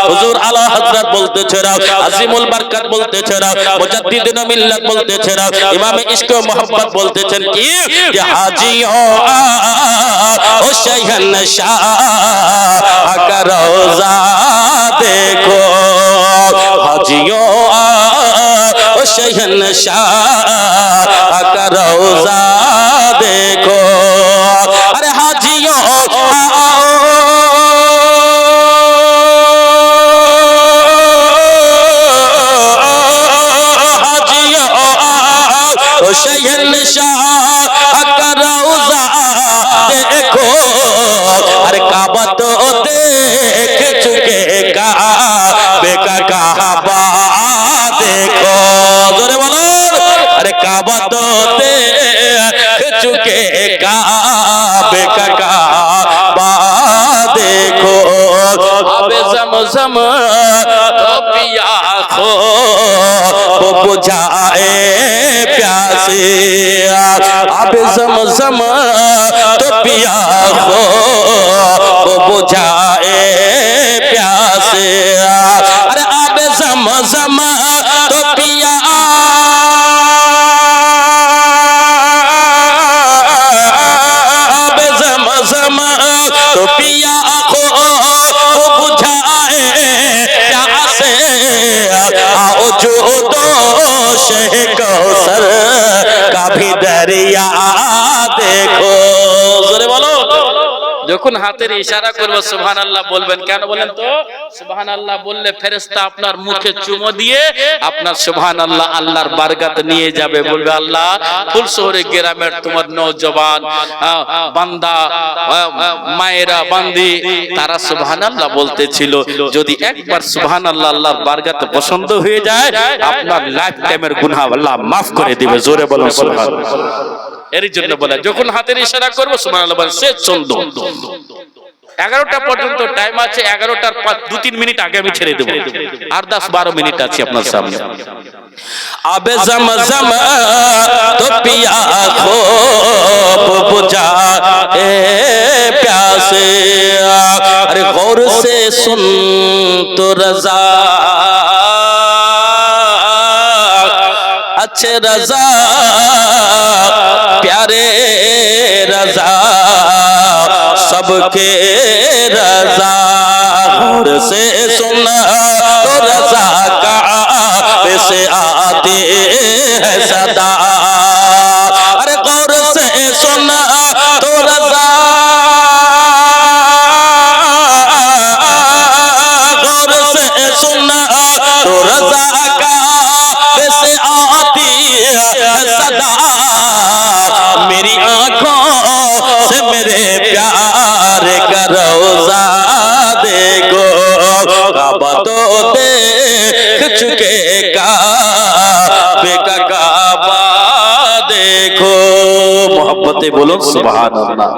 হুজুর আলা হযরত বলতেছেন, আজিমুল বরকত বলতেছেন, মুজাদ্দিদিন মিল্লাত বলতেছেন, ইমামে ইশক ও মোহাব্বত বলতেছেন কি যে হাজিও ও শহনशाह का रोजा देखो, हाजियों ओ शहनशाह का रोजा देखो। अरे हाजियों हाजियों ओ शहनशाह का रोजा देखो। अरे काबा तो देख चुके काबे का काबा देखो, जोरे बोलो। अरे काबा तो देख चुके काबे का काबा देखो। अब ज़मज़म तो पिया खो वो बुझाए प्यासे, अब ज़मज़म तो पिया खो वो बुझाए प्यासे। अरे अब ज़मज़म तो पिया अब ज़मज़म तो पिया खो वो बुझाए प्यासे। आओ जो दो शह कौसर का भी दरिया देखो, जोरे बोलो। যখন হাতের ইশারা করব সুবহানাল্লাহ বলবেন, কেন বলেন তো? সুবহানাল্লাহ বললে ফেরেশতা আপনার মুখে চুমো দিয়ে আপনার সুবহানাল্লাহ আল্লাহর বরকত নিয়ে যাবে। বলবে আল্লাহ ফুলশহরে গ্রামের তোমার নওজওয়ান বান্দা মায়েরা বান্দি তারা সুবহানাল্লাহ বলতেছিল, যদি একবার সুবহানাল্লাহ আল্লাহর বরকত পছন্দ হয়ে যায় আপনার লাইফ টাইমের গুনাহ আল্লাহ maaf করে দিবে। জোরে বলুন সুবহানাল্লাহ। এর জন্য বলে যখন হাতের ইশারা করব সুবহানাল্লাহ বলে শেষ ছন্দ। 11টা পর্যন্ত টাইম আছে, 11টার 2-3 মিনিট আগে আমি ছেড়ে দেব, আর 10-12 মিনিট আছে আপনার সামনে। আবে ज़मज़म तो पिया खो बुझा ए प्यासे। अरे गौर से सुन तो रज़ा अच्छे रज़ा प्यारे रज़ा सबके रज़ा। गौर से सुना तो रज़ा का से आते है सदा। अरे गौर से सुना तो रज़ा, गौर से सुना तो रज़ा का से आती है सदा। मेरी आंखों से मेरे प्यार का रोज़ा देखो, काबा तो देख चुके काबे का काबा देखो। मोहब्बते बोलो सुभान अल्लाह।